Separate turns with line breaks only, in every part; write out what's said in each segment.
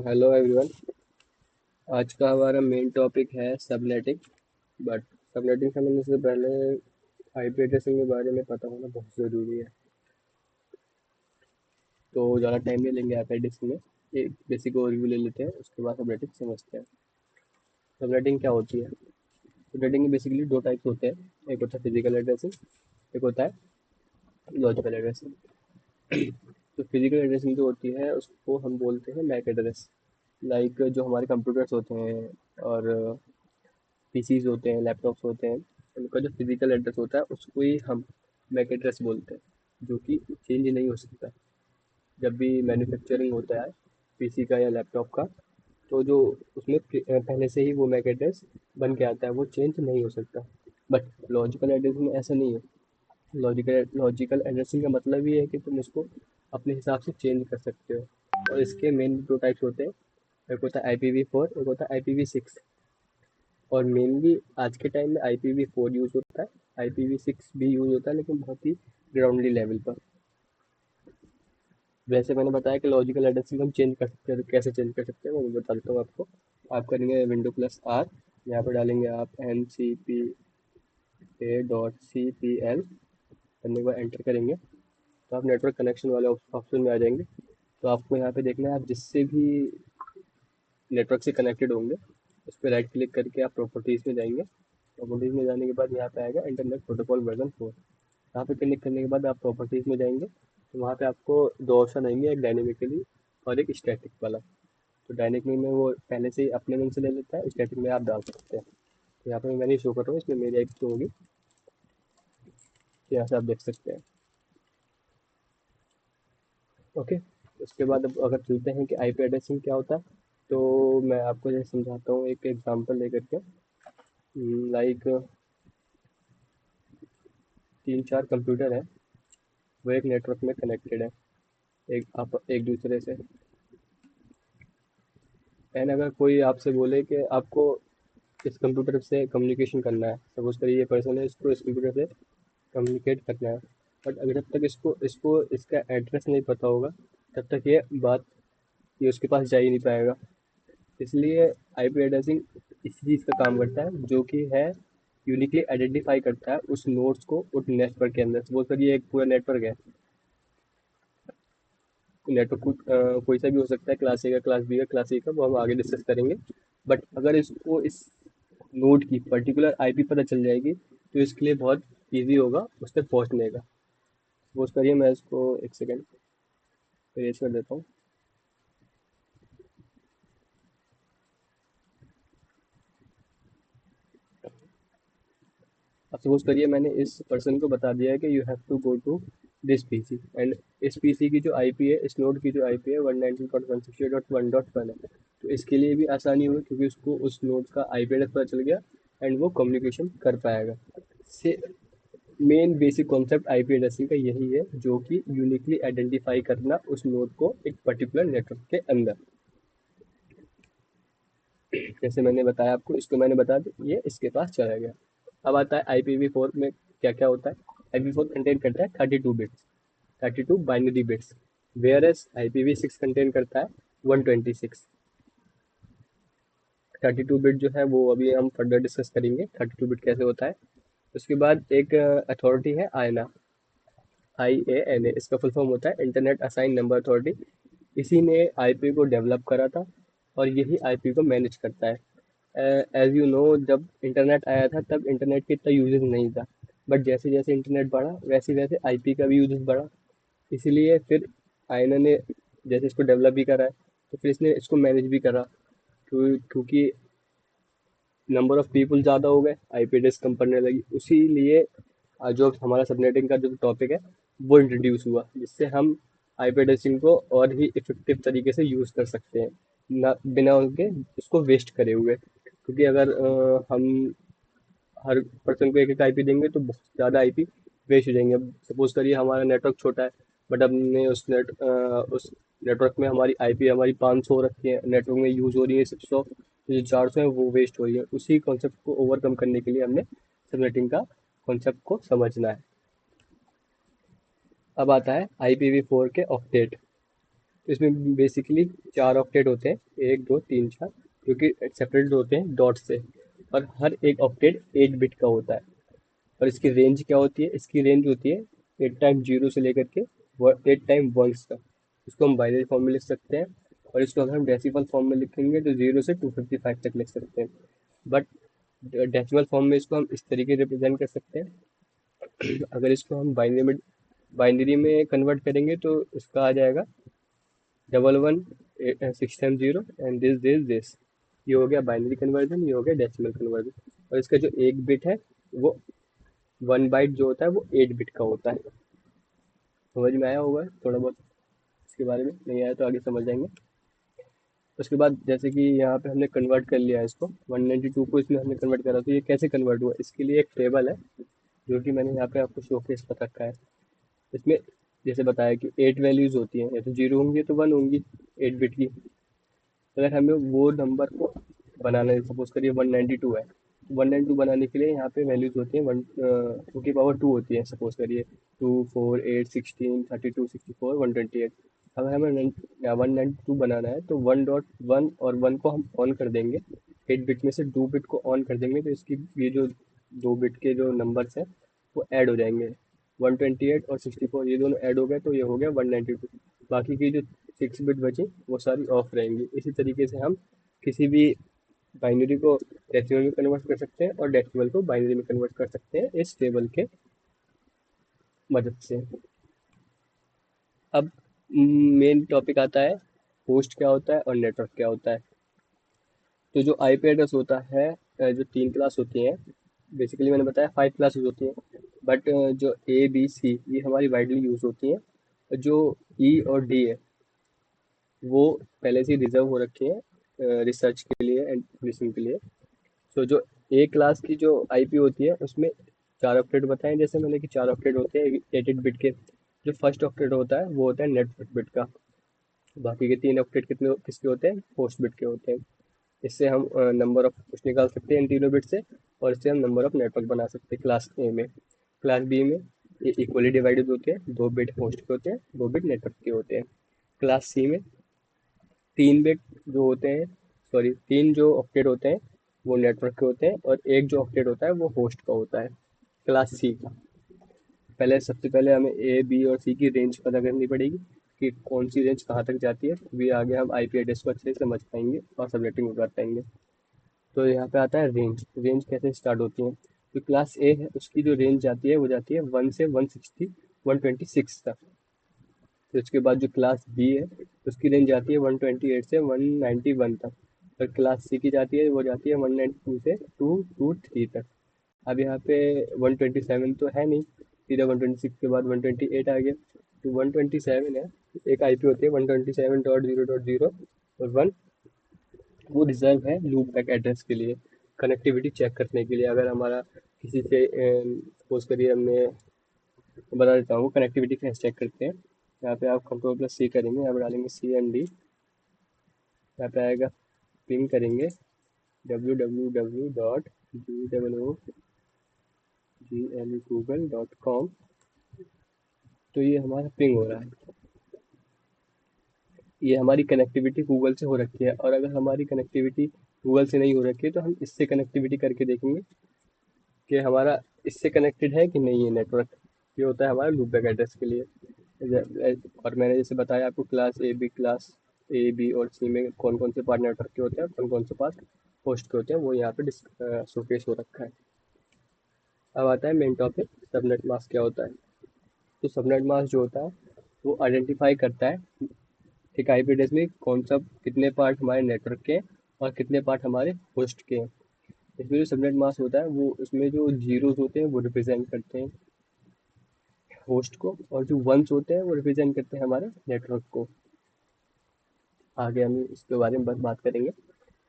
Hello everyone. आज का हमारा मेन टॉपिक है सबनेटिंग। बट सबनेटिंग समझने से पहले आईपी एड्रेसिंग के बारे में पता होना बहुत ज़रूरी है। तो ज़्यादा टाइम नहीं लेंगे आईपी एड्रेसिंग में। एक बेसिक ओवरव्यू ले लेते हैं, उसके बाद सबनेटिंग समझते हैं। सबनेटिंग क्या होती है? सबनेटिंग के बेसिकली दो टाइप्स होते हैं। एक होता है फिजिकल एड्रेसिंग, एक होता है लॉजिकल एड्रेसिंग। तो फिजिकल एड्रेसिंग जो होती है उसको हम बोलते हैं मैक एड्रेस। लाइक जो हमारे कंप्यूटर्स होते हैं और पीसीज होते हैं, लैपटॉप्स होते हैं, उनका जो फिजिकल एड्रेस होता है उसको ही हम मैक एड्रेस बोलते हैं, जो कि चेंज नहीं हो सकता। जब भी मैन्युफैक्चरिंग होता है पीसी का या लैपटॉप का, तो जो उसमें पहले से ही वो मैक एड्रेस बन के आता है, वो चेंज नहीं हो सकता। बट लॉजिकल एड्रेसिंग में ऐसा नहीं है। लॉजिकल एड्रेसिंग का मतलब ये है कि तुम उसको अपने हिसाब से चेंज कर सकते हो। और इसके मेन दो टाइप्स होते हैं। एक होता है IPv4, एक होता है IPv6। और मेनली आज के टाइम में IPv4 यूज़ होता है। IPv6 भी यूज़ होता है, लेकिन बहुत ही ग्राउंडली लेवल पर। वैसे मैंने बताया कि लॉजिकल एड्रेसिंग हम चेंज कर सकते हैं, तो कैसे चेंज कर सकते हैं वो मैं बता देता हूँ आपको। आप करेंगे Windows+R, यहाँ पर डालेंगे आप ncpa.cpl, करने के बाद एंटर करेंगे तो आप नेटवर्क कनेक्शन वाले ऑप्शन में आ जाएंगे। तो आपको यहाँ पे देखना है, आप जिससे भी नेटवर्क से कनेक्टेड होंगे उस पर राइट क्लिक करके आप प्रॉपर्टीज़ में जाएंगे। प्रॉपर्टीज़ में जाने के बाद यहाँ पे आएगा इंटरनेट प्रोटोकॉल वर्जन 4। यहाँ पे क्लिक करने के बाद आप प्रॉपर्टीज़ में जाएंगे, तो वहाँ पे आपको दो ऑप्शन आएंगे, एक डायनेमिकली और एक स्टैटिक वाला। तो डायनेमिक में वो पहले से ही अपने मन से ले लेता है, स्टैटिक में आप डाल सकते हैं। तो यहाँ पे मैं नहीं शो कर रहा हूँ, इसमें मेरी एक शो होगी, तो यहाँ से आप देख सकते हैं। ओके। उसके बाद अब अगर चलते हैं कि आईपी एड्रेसिंग क्या होता है, तो मैं आपको जैसे समझाता हूँ एक एग्जांपल लेकर के। लाइक 3-4 कंप्यूटर है, वो एक नेटवर्क में कनेक्टेड है, एक दूसरे से। एंड अगर कोई आपसे बोले कि आपको इस कंप्यूटर से कम्युनिकेशन करना है, सपोज करिए ये पर्सन है, इसको इस कंप्यूटर से कम्युनिकेट करना है, बट अगर जब तक इसको इसको इसका एड्रेस नहीं पता होगा, तब तक ये उसके पास जा ही नहीं पाएगा। इसलिए आईपी एड्रेसिंग इस चीज़ का काम करता है, जो कि है यूनिकली आइडेंटिफाई करता है उस नोड्स को उस नेटवर्क के अंदर। सपोज करिए एक पूरा नेटवर्क है, नेटवर्क कोई सा भी हो सकता है, क्लास ए का, क्लास बी का, क्लास सी का, वो हम आगे डिस्कस करेंगे। बट अगर इसको इस नोड की पर्टिकुलर आईपी पता चल जाएगी, तो इसके लिए बहुत ईजी होगा उस तक पहुंचने का। सपोज करिए मैं इसको एक सेकेंड इरेज कर देता हूँ। अब सपोज करिए मैंने इस पर्सन को बता दिया है कि you have to go to this PC, and इस पीसी की जो आईपी है, इस नोड की जो आईपी है 192.168.1.1 है। तो इसके लिए भी आसानी होगी, क्योंकि उसको उस नोड का आईपी एड्रेस पता चल गया एंड वो कम्युनिकेशन कर पाएगा। से main basic concept IP addressing का यही है, जो कि यूनिकली आइडेंटिफाई करना उस नोड को एक पर्टिकुलर नेटवर्क के अंदर। जैसे मैंने बताया आपको, इसको मैंने बता दिया, ये इसके पास चला गया। अब आता है IPv4 में क्या क्या होता है। IPv4 कंटेन करता है 32 bits, 32 binary bits, where as IPv6 contain करता है 126। 32 बिट जो है वो अभी हम फर्दर डिस्कस करेंगे 32 बिट कैसे होता है। उसके बाद एक अथॉरिटी है आयना, IANA, इसका फुल फॉर्म होता है इंटरनेट असाइन नंबर अथॉरिटी। इसी ने आईपी को डेवलप करा था और यही आईपी को मैनेज करता है। एज यू नो, जब इंटरनेट आया था तब इंटरनेट का इतना यूजेस नहीं था, बट जैसे जैसे इंटरनेट बढ़ा वैसे वैसे आईपी का भी यूजेस बढ़ा। इसीलिए फिर आयना ने जैसे इसको डेवलप भी करा है, तो फिर इसने इसको मैनेज भी करा। क्योंकि नंबर ऑफ़ पीपल ज़्यादा हो गए, आईपी एड्रेस कम पड़ने लगी, उसी लिए जो हमारा सबनेटिंग का जो टॉपिक है वो इंट्रोड्यूस हुआ, जिससे हम आईपी एड्रेसिंग को और भी इफ़ेक्टिव तरीके से यूज़ कर सकते हैं, ना बिना उनके उसको वेस्ट करे हुए। क्योंकि अगर हम हर पर्सन को एक एक आईपी देंगे तो बहुत ज़्यादा आईपी वेस्ट हो जाएंगे। अब सपोज करिए हमारा नेटवर्क छोटा है, बट हमने उस नेटवर्क में हमारी आईपी हमारी 500 रखी है, नेटवर्क में यूज़ हो रही है 600, तो जो 400 है वो वेस्ट हो रही है। उसी कॉन्सेप्ट को ओवरकम करने के लिए हमने सबनेटिंग का कॉन्सेप्ट को समझना है। अब आता है IPv4 के ऑक्टेट। इसमें बेसिकली 4 ऑक्टेट होते हैं, 1 2 3 4, जो कि सेपरेट होते हैं डॉट से, और हर एक ऑक्टेट 8 बिट का होता है। और इसकी रेंज क्या होती है? इसकी रेंज होती है 8 टाइम जीरो से लेकर के 8 टाइम वंस तक। इसको हम बाइनरी फॉर्म में लिख सकते हैं, और इसको अगर हम डेसिमल फॉर्म में लिखेंगे तो 0 से 255 तक लिख सकते हैं। बट डेसिमल फॉर्म में इसको हम इस तरीके रिप्रेजेंट कर सकते हैं। अगर इसको हम बाइनरी में कन्वर्ट करेंगे तो इसका आ जाएगा 11 6 टाइम 0 एंड दिस। ये हो गया बाइनरी कन्वर्जन, ये हो गया डेसिमल कन्वर्जन। और इसका जो एक बिट है वो 1 बाइट जो होता है वो 8 बिट का होता है। समझ में आया होगा थोड़ा बहुत इसके बारे में? नहीं आया तो आगे समझ जाएंगे। उसके बाद जैसे कि यहाँ पे हमने कन्वर्ट कर लिया है इसको, 192 को इसमें हमने कन्वर्ट करा, तो ये कैसे कन्वर्ट हुआ? इसके लिए एक टेबल है जो कि मैंने यहाँ पे आपको शोकेस कर रखा है। इसमें जैसे बताया कि 8 वैल्यूज होती हैं, या तो 0 होंगी तो 1 होंगी 8 बिट की। अगर हमें वो नंबर को बनाना है, सपोज करिए 192 है, 192 बनाने के लिए यहाँ पे वैल्यूज होती हैं 2 की पावर 2 होती है, सपोज करिए 2 4 8 16 32 64 128। अगर हमें 192 बनाना है तो 1.1 और 1 को हम ऑन कर देंगे, 8 बिट में से 2 बिट को ऑन कर देंगे, तो इसकी ये जो 2 बिट के जो नंबर्स हैं वो ऐड हो जाएंगे। 128 और 64 ये दोनों ऐड हो गए तो ये हो गया 192। बाकी की जो 6 बिट बची वो सारी ऑफ रहेंगी। इसी तरीके से हम किसी भी बाइनरी को डेसिमल में कन्वर्ट कर सकते हैं और डेसिमल को बाइनरी में कन्वर्ट कर सकते हैं इस टेबल के मदद से। अब मेन टॉपिक आता है, होस्ट क्या होता है और नेटवर्क क्या होता है। तो जो आईपी एड्रेस होता है, जो 3 क्लास होती हैं, बेसिकली मैंने बताया 5 क्लासेस होती हैं, बट जो ए बी सी ये हमारी वाइडली यूज होती हैं। जो ई और डी है वो पहले से रिजर्व हो रखे हैं रिसर्च के लिए एंड पब्लिशिंग के लिए। तो जो ए क्लास की जो आईपी होती है उसमें 4 ऑक्टेट बताएं जैसे मैंने कि 4 ऑक्टेट होते हैं 8 बिट के। जो फर्स्ट ऑक्टेट होता है वो होता है नेटवर्क बिट का। बाकी के 3 ऑक्टेट कितने किसके होते हैं? होस्ट बिट के होते हैं। इससे हम नंबर ऑफ होस्ट निकाल सकते हैं इन तीनों बिट से, और इससे हम नंबर ऑफ नेटवर्क बना सकते हैं क्लास ए में। क्लास बी में ये इक्वली डिवाइडेड होते हैं, 2 बिट होस्ट के होते हैं, 2 बिट नेटवर्क के होते हैं। क्लास सी में 3 बिट जो होते हैं, सॉरी 3 जो ऑक्टेट होते हैं वो नेटवर्क के होते हैं, और एक जो ऑक्टेट होता है वो होस्ट का होता है क्लास सी का। पहले सबसे पहले हमें ए बी और सी की रेंज पता करनी पड़ेगी कि कौन सी रेंज कहाँ तक जाती है, तभी आगे हम आईपी एड्रेस को अच्छे से समझ पाएंगे और सबनेटिंग कर पाएंगे। तो यहाँ पे आता है रेंज। रेंज कैसे स्टार्ट होती है? जो क्लास ए है उसकी जो रेंज जाती है वो जाती है 1 से 126 तक। फिर उसके बाद जो क्लास बी है उसकी रेंज जाती है 128 से 191 तक। और क्लास सी की जाती है वो जाती है 192 से 223 तक। अब यहाँ पे 127 तो है नहीं, सीधा 126 के बाद 128 आ गया, तो 127 है। एक आईपी होती है 127.0.0 और 1, वो रिजर्व है लूप बैक एड्रेस के लिए, कनेक्टिविटी चेक करने के लिए। अगर हमारा किसी से सपोज करिए हमने, बता देता हूँ कनेक्टिविटी कैसे चेक करते हैं। यहाँ पे आप कंट्रोल+C करेंगे, यहाँ पे डालेंगे CMD, यहाँ पे आएगा पिंग करेंगे www.google.com, तो ये हमारा पिंग हो रहा है। ये हमारी कनेक्टिविटी गूगल से हो रखी है, और अगर हमारी कनेक्टिविटी गूगल से नहीं हो रखी है तो हम इससे कनेक्टिविटी करके देखेंगे कि हमारा इससे कनेक्टेड है कि नहीं है नेटवर्क। ये होता है हमारा लूप बैक एड्रेस के लिए। और मैंने जैसे बताया आपको क्लास ए बी और सी में कौन कौन से पार्ट नेटवर्क के होते हैं, कौन कौन से पार्ट होस्ट के होते हैं, वो यहाँ पे शोकेस हो रखा है। अब आता है मेन टॉपिक, सबनेट मास्क क्या होता है। तो सबनेट मास्क जो होता है वो आइडेंटिफाई करता है एक आईपी एड्रेस में कौन सा, कितने पार्ट हमारे नेटवर्क के हैं और कितने पार्ट हमारे होस्ट के हैं। इसमें जो सबनेट मास्क होता है वो, उसमें जो जीरोस होते हैं वो रिप्रेजेंट करते हैं होस्ट को, और जो वंस होते हैं वो रिप्रेजेंट करते हैं हमारे नेटवर्क को। आगे हम इसके बारे में बस बात करेंगे।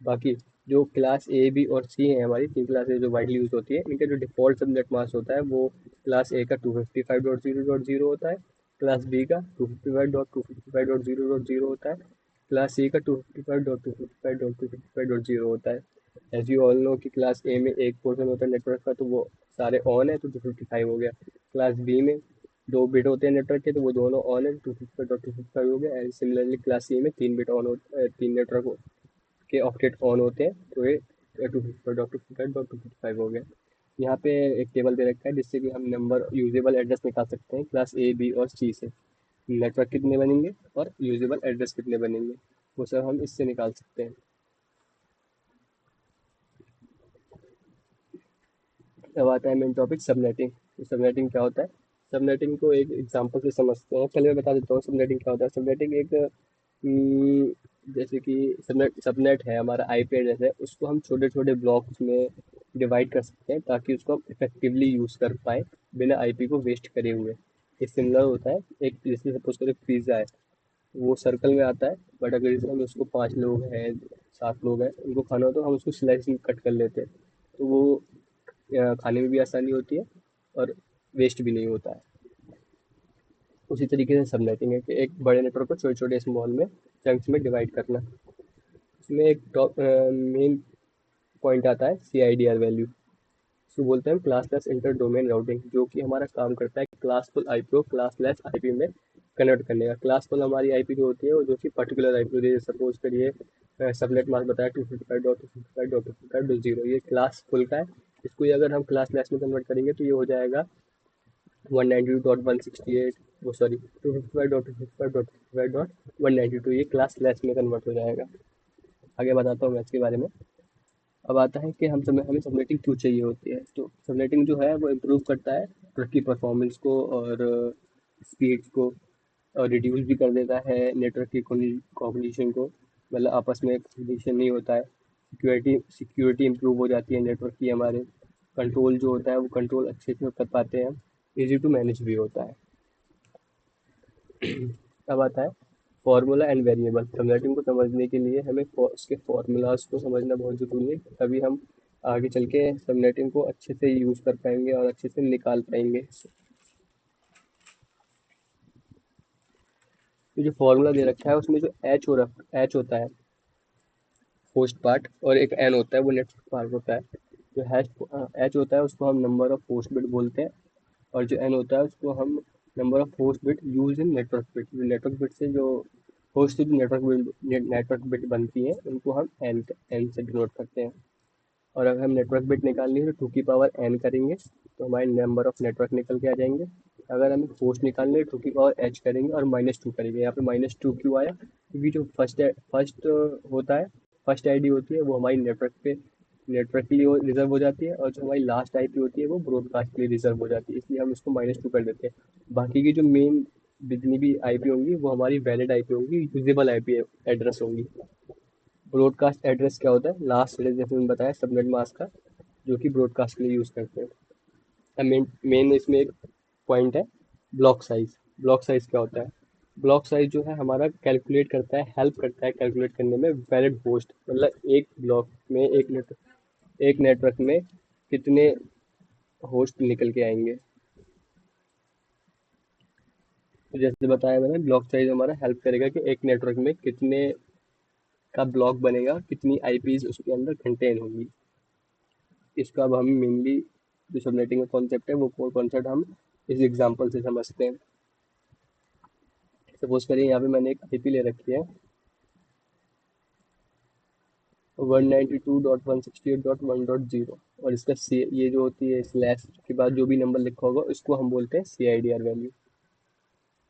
बाकी जो क्लास ए बी और सी है, हमारी 3 क्लासेज जो वाइडली यूज होती है, इनका जो डिफ़ॉल्ट सबनेट मास्क होता है वो क्लास ए का 255.0.0 होता है, क्लास बी का 255.255.0.0 होता है, क्लास सी का 255.255.255.0 होता है। एज यू ऑल नो कि क्लास ए में एक पोर्शन होता है नेटवर्क का, तो वो सारे ऑन है तो 255 हो गया। क्लास बी में 2 बिट होते हैं नेटवर्क के, तो वो दोनों ऑन है, 255.255 हो गया। एंड सिमिलरली क्लास सी में 3 बिट ऑन होते, 3 नेटवर्क के ऑक्टेट ऑन होते हैं, तो ये 255.255.255 हो गया। यहाँ पे एक टेबल दे रखा है जिससे कि हम नंबर यूजेबल एड्रेस निकाल सकते हैं क्लास ए बी और सी से। नेटवर्क कितने बनेंगे और यूजेबल एड्रेस कितने बनेंगे, वो सब हम इससे निकाल सकते हैं। अब आता है मेन टॉपिक सबनेटिंग। तो सबनेटिंग क्या होता है? सबनेटिंग को एक एग्जांपल से समझते हैं। पहले मैं बता देता हूँ सबनेटिंग क्या होता है। सबनेटिंग एक जैसे कि सबनेट है हमारा आईपी एड्रेस है, उसको हम छोटे छोटे ब्लॉक्स में डिवाइड कर सकते हैं ताकि उसको हम इफेक्टिवली यूज़ कर पाए बिना आईपी को वेस्ट करे हुए। ये सिमिलर होता है, एक जैसे सपोज करो पिज़्ज़ा है, वो सर्कल में आता है, बट अगर जैसे हम उसको 5 लोग हैं, 7 लोग हैं, उनको खाना हो तो हम उसको स्लाइस में कट कर लेते हैं, तो वो खाने में भी आसानी होती है और वेस्ट भी नहीं होता है। उसी तरीके से सबनेटिंग है कि एक बड़े नेटवर्क को छोटे छोटे स्मॉल में चंक्स में डिवाइड करना। इसमें एक टॉप मेन पॉइंट आता है CIDR वैल्यू। इसको बोलते हैं क्लासलेस इंटर डोमेन राउटिंग, जो कि हमारा काम करता है क्लासफुल आईपी को क्लासलेस आईपी में कन्वर्ट करने का। क्लासफुल हमारी आईपी जो होती है वो जो कि पर्टिकुलर आईपी होती है, सपोज करिए सबनेट मास्क बताया 255.255.0, ये क्लास फुल का है। इसको ही अगर हम क्लास लेस में कन्वर्ट करेंगे तो ये हो जाएगा 192.168, वो सॉरी 255.255.192, ये क्लास लेस में कन्वर्ट हो जाएगा। आगे बताता हूँ मैं इसके बारे में। अब आता है कि हमें सबनेटिंग क्यों चाहिए होती है। तो सबनेटिंग जो है वो इम्प्रूव करता है नेटवर्क की परफॉर्मेंस को और स्पीड्स को, और रिड्यूस भी कर देता है नेटवर्क की कोऑर्डिनेशन को, मतलब आपस में कोऑर्डिनेशन नहीं होता है। सिक्योरिटी इंप्रूव हो जाती है नेटवर्क की हमारे। कंट्रोल जो होता है वो कंट्रोल अच्छे से कर पाते हैं हम। ईजी टू मैनेज भी होता है। अब आता है फॉर्मूला एंड वेरिएबल। सबनेटिंग को समझने के लिए हमें उसके फॉर्मूलाज को समझना बहुत ज़रूरी है, तभी हम आगे चल के सबनेटिंग को अच्छे से यूज़ कर पाएंगे और अच्छे से निकाल पाएंगे। तो जो फॉर्मूला दे रखा है उसमें जो एच होता है होस्ट पार्ट, और एक एन होता है वो नेटवर्क पार्ट होता है। जो एच होता है उसको हम नंबर ऑफ होस्ट बिट बोलते हैं, और जो एन होता है उसको हम number of host bit use in network bit. Network bit से जो होस्ट से जो नेटवर्क बिट बनती हैं उनको हम एन से डिनोट करते हैं। और अगर हम नेटवर्क बिट निकालनी है तो 2 की पावर एन करेंगे तो हमारे नंबर ऑफ नेटवर्क निकल के आ जाएंगे। अगर हमें होस्ट निकालने 2 की पावर एच करेंगे और -2 करेंगे। यहाँ पे -2 क्यों आया? क्योंकि जो फर्स्ट होता है, फर्स्ट आईडी होती है वो हमारी नेटवर्क के लिए रिजर्व हो जाती है, और जो हमारी लास्ट आईपी होती है वो ब्रॉडकास्ट के लिए रिजर्व हो जाती है, इसलिए हम इसको -2 कर देते हैं। बाकी की जो मेन जितनी भी आईपी होंगी वो हमारी वैलिड आईपी होंगी, यूजेबल आईपी एड्रेस होंगी। ब्रॉडकास्ट एड्रेस क्या होता है? लास्ट एड्रेस जैसे मैंने बताया सबनेट मास्क का, जो कि ब्रॉडकास्ट के लिए यूज़ करते हैं। अब मेन इसमें एक पॉइंट है ब्लॉक साइज। ब्लॉक साइज क्या होता है? ब्लॉक साइज जो है हमारा कैलकुलेट करता है, हेल्प करता है कैलकुलेट करने में वैलिड होस्ट, मतलब एक ब्लॉक में एक नेटवर्क में कितने होस्ट निकल के आएंगे। तो जैसे बताया मैंने, ब्लॉक साइज हमारा हेल्प करेगा कि एक नेटवर्क में कितने का ब्लॉक बनेगा, कितनी आईपीज उसके अंदर कंटेन होंगी। इसका अब हम मेनली जो सबनेटिंग का कॉन्सेप्ट है वो कॉन्सेप्ट हम इस एग्जांपल से समझते हैं। सपोज करिए यहाँ पे मैंने एक आईपी ले रखी है 192.168.1.0, और इसका ये जो होती है स्लैश के बाद जो भी नंबर लिखा होगा उसको हम बोलते हैं CIDR वैल्यू।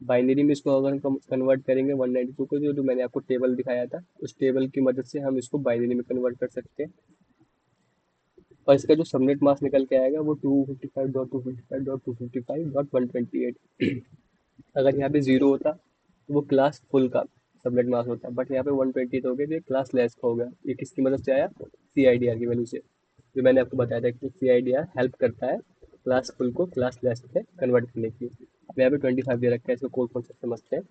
बाइनरी में इसको अगर हम कन्वर्ट करेंगे 192 को, जो मैंने आपको टेबल दिखाया था उस टेबल की मदद से हम इसको बाइनरी में कन्वर्ट कर सकते हैं। और इसका जो सबनेट मास्क निकल के आएगा वो 255.255.255.128। अगर यहाँ पे 0 होता तो वो क्लास फुल का सबनेट मास्क होता, बट यहाँ पे 120 हो गया तो ये क्लास लेस का हो गया। ये किसकी मदद से आया? CIDR की वैल्यू से, जो मैंने आपको बताया था कि CIDR हेल्प करता है क्लास फुल को क्लास लेस में कन्वर्ट करने की। अब यहाँ पे 25 दे रखा है, इसको कोड कॉन्सेप्ट समझते हैं।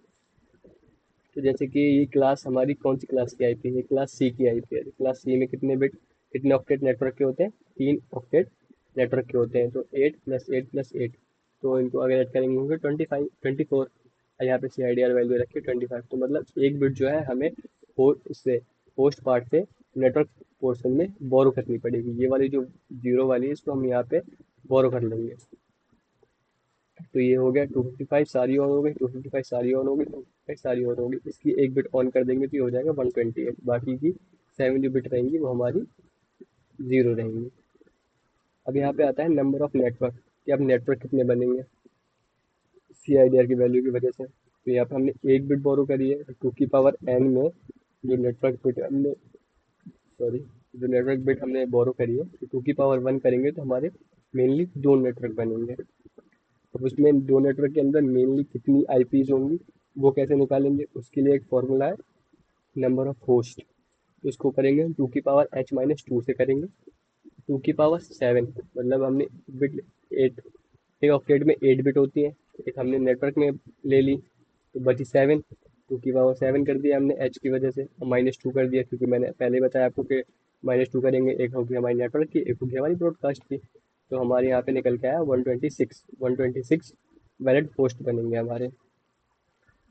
तो जैसे कि ये क्लास हमारी कौन सी क्लास की आईपी है? क्लास सी की आईपी है। क्लास सी में कितने ऑक्टेट नेटवर्क के होते हैं? 3 ऑक्टेट नेटवर्क के होते हैं, तो 8 + 8 + 8, तो इनको अगर ऐड करेंगे होंगे 24। और यहाँ पे CIDR वैल्यू रखी है 25, तो मतलब एक बिट जो है हमें इससे होस्ट पार्ट से नेटवर्क पोर्शन में बोरो करनी पड़ेगी। ये वाली जो 0 वाली है इसको हम यहाँ पे बोरो कर लेंगे। तो ये हो गया 255 सारी ऑन हो गई, 255 सारी ऑन हो गई, 255 सारी ऑन हो गई। इसकी एक बिट ऑन कर देंगे तो ये हो जाएगा 128। बाकी की 7 जो बिट रहेंगी वो हमारी 0 रहेंगी। अब यहाँ पे आता है नंबर ऑफ नेटवर्क, कि अब नेटवर्क कितने बनेंगे CIDR की वैल्यू की वजह से। तो यहाँ पे हमने एक बिट बोरो करी है, 2 की पावर n में जो नेटवर्क बिट हमने सॉरी जो नेटवर्क बिट हमने बोरो करी है, तो 2 की पावर 1 करेंगे तो हमारे मेनली 2 नेटवर्क बनेंगे। अब उसमें 2 नेटवर्क के अंदर मेनली कितनी IPs होंगी वो कैसे निकालेंगे, उसके लिए एक फॉर्मूला है नंबर ऑफ होस्ट। तो उसको करेंगे हम 2 की पावर h-2 से करेंगे। 2 की पावर 7 मतलब हमने बिट 8, एक ऑक्टेट में 8 बिट होती है, एक हमने नेटवर्क में ले ली तो बची 7। 2 की पावर 7 कर दिया हमने h की वजह से, और -2 कर दिया क्योंकि मैंने पहले ही बताया आपको कि -2 करेंगे, एक होगी हमारी नेटवर्क की, एक होगी हमारी ब्रॉडकास्ट की। तो हमारे यहाँ पे निकल के आया 126 वैलिड होस्ट बनेंगे हमारे।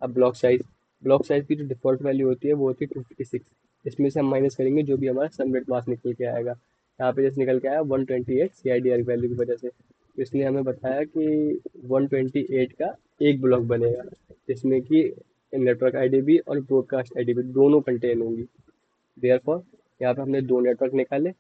अब ब्लॉक साइज की जो डिफ़ॉल्ट वैल्यू होती है वो होती है 256। इसमें से हम माइनस करेंगे जो भी हमारा सबनेट मास्क निकल के आएगा। यहाँ पे जैसे निकल के आया 128 CIDR वैल्यू की वजह से, तो इसलिए हमें बताया कि 128 का एक ब्लॉक बनेगा, जिसमें कि नेटवर्क आईडी भी और ब्रॉडकास्ट आईडी भी दोनों कंटेन होंगी। देयरफॉर यहाँ पे हमने 2 नेटवर्क निकाले,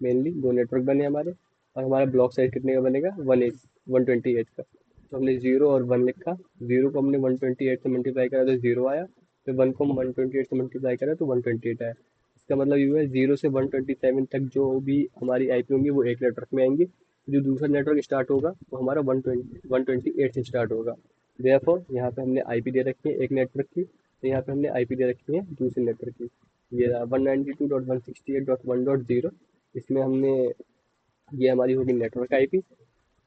मेनली 2 नेटवर्क बने हमारे, और हमारा ब्लॉक साइज कितने का बनेगा 128 का। तो हमने 0 और 1 लिखा। 0 को हमने 128 से मल्टीप्लाई करा तो 0 आया, फिर 1 को हम 128 से मल्टीप्लाई करा तो 128 आया। इसका मतलब ये हुआ 0 से 127 तक जो भी हमारी IP होंगी वो एक नेटवर्क में आएंगी। जो दूसरा नेटवर्क स्टार्ट होगा वो हमारा 128 से स्टार्ट होगा। देयरफॉर यहाँ पे हमने IP दे रखी है एक नेटवर्क की, तो यहाँ पे हमने IP दे रखी है दूसरे नेटवर्क की। ये 192.168.1.0, इसमें हमने ये हमारी होगी नेटवर्क IP,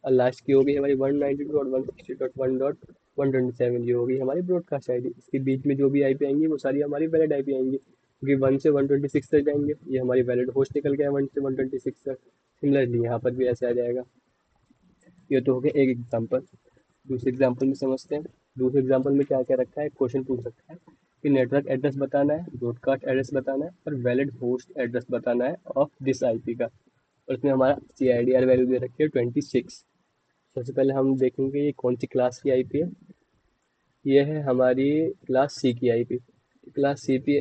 और लास्ट की होगी हमारी 192.168.1.127, ये होगी हमारी ब्रॉडकास्ट आईडी। इसके बीच में जो भी IP आएंगी वो सारी हमारी वैलिड IP आएंगी, क्योंकि 1 से 126 तक जाएंगे, ये हमारी वैलिड होस्ट निकल गया 1 से 126 तक। सिमिलरली यहाँ पर भी ऐसे आ जाएगा। ये तो हो गया एक एग्जाम्पल। दूसरे एग्जाम्पल में समझते हैं। दूसरे एग्जाम्पल में क्या क्या रखा है, क्वेश्चन पूछ रखा है कि नेटवर्क एड्रेस बताना है, ब्रॉडकास्ट एड्रेस बताना है, और वैलिड होस्ट एड्रेस बताना है ऑफ दिस IP का। और इसमें हमारा CIDR वैल्यू दे रखी है 26। सबसे पहले हम देखेंगे ये कौन सी क्लास की IP है। ये है हमारी क्लास C की IP। क्लास C की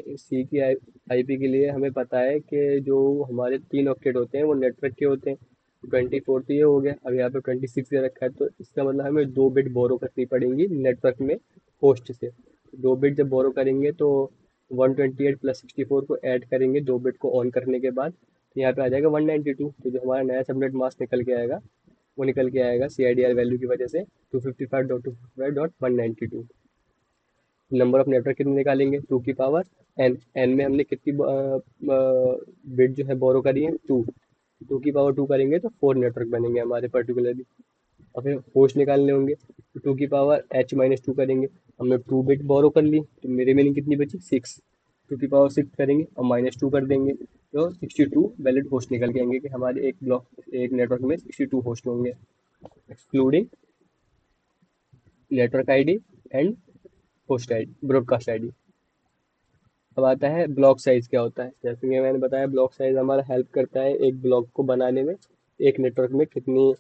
IP के लिए हमें पता है कि जो हमारे 3 ऑक्टेट होते हैं वो नेटवर्क के होते हैं। 24 तो ये हो गया, अब यहाँ पे 26 दे रखा है, तो इसका मतलब हमें 2 बिट बोरो करनी पड़ेंगी नेटवर्क में होस्ट से। 2 बिट जब बोरो करेंगे तो 128 प्लस 64 को ऐड करेंगे 2 बिट को ऑन करने के बाद, तो यहाँ पे आ जाएगा 192। तो जो हमारा नया सबनेट मास्क निकल के आएगा वो निकल के आएगा CIDR वैल्यू की वजह से 255.255.192। नंबर ऑफ नेटवर्क कितने निकालेंगे 2 की पावर n में हमने कितनी बिट जो है बोरो करी है 2। 2 की पावर 2 करेंगे तो 4 नेटवर्क बनेंगे हमारे पर्टिकुलरली। और फिर होस्ट निकालने होंगे, तो 2 की पावर h-2 करेंगे। हमने 2 बिट बोरो कर ली तो मेरे मीनिंग कितनी बची 6। 2 की पावर 6 करेंगे और -2 कर देंगे तो 62 वैलिड होस्ट निकल के आएंगे, कि हमारे एक नेटवर्क में 62 होस्ट होंगे, excluding network ID and host ID broadcast ID. अब आता है ब्लॉक साइज क्या होता है। जैसे कि मैंने बताया ब्लॉक साइज हमारा हेल्प करता है एक ब्लॉक को बनाने में। एक नेटवर्क में कितनी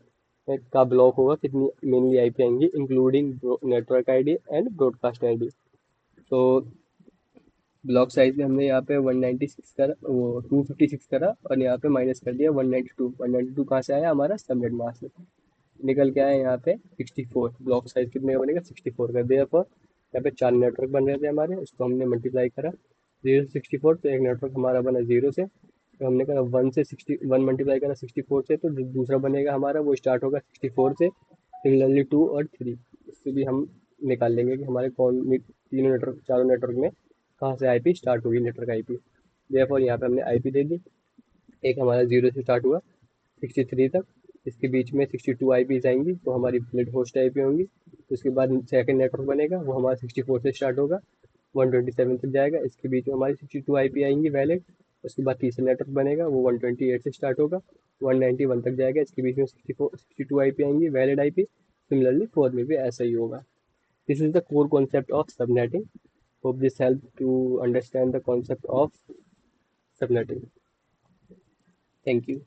का ब्लॉक होगा, कितनी मेनली IP आएंगी, including network ID and broadcast ID. तो ब्लॉक साइज में हमने यहाँ पे 196 करा, वो 256 करा, और यहाँ पे माइनस कर दिया 192। 192 कहाँ से आया, हमारा सबनेट मास्क से निकल के आया यहाँ पे 64। ब्लॉक साइज कितने का बनेगा 64 का। देयरफॉर यहाँ पे 4 नेटवर्क बन रहे थे हमारे, उसको हमने मल्टीप्लाई करा 0 से 64, तो एक नेटवर्क हमारा बना 0 से। तो हमने कहा 1 मल्टीप्लाई करा 64 से, तो जो दूसरा बनेगा हमारा वो स्टार्ट होगा 64 से। सिमिलरली 2 और 3, इससे भी हम निकाल लेंगे कि हमारे तीनों नेटवर्क, चारों नेटवर्क में कहाँ से IP स्टार्ट होगी, नेटवर्क IP। देयरफॉर यहाँ पे हमने IP दे दी। एक हमारा 0 से स्टार्ट हुआ 63 तक, इसके बीच में 62 IPs आएंगी तो हमारी वैलिड होस्ट IP होंगी। तो उसके बाद सेकंड नेटवर्क बनेगा वो हमारा 64 से स्टार्ट होगा 127 तक जाएगा, इसके बीच में हमारी 62 IP आएंगी वैलिड। उसके बाद तीसरा नेटवर्क बनेगा वो 128 से स्टार्ट होगा 191 तक जाएगा, इसके बीच में 62 IP आएंगी वैलिड IP। सिमिलरली फोर्थ में भी ऐसा ही होगा। This is the core concept of subnetting. Hope this help to understand the concept of subnetting. Thank you.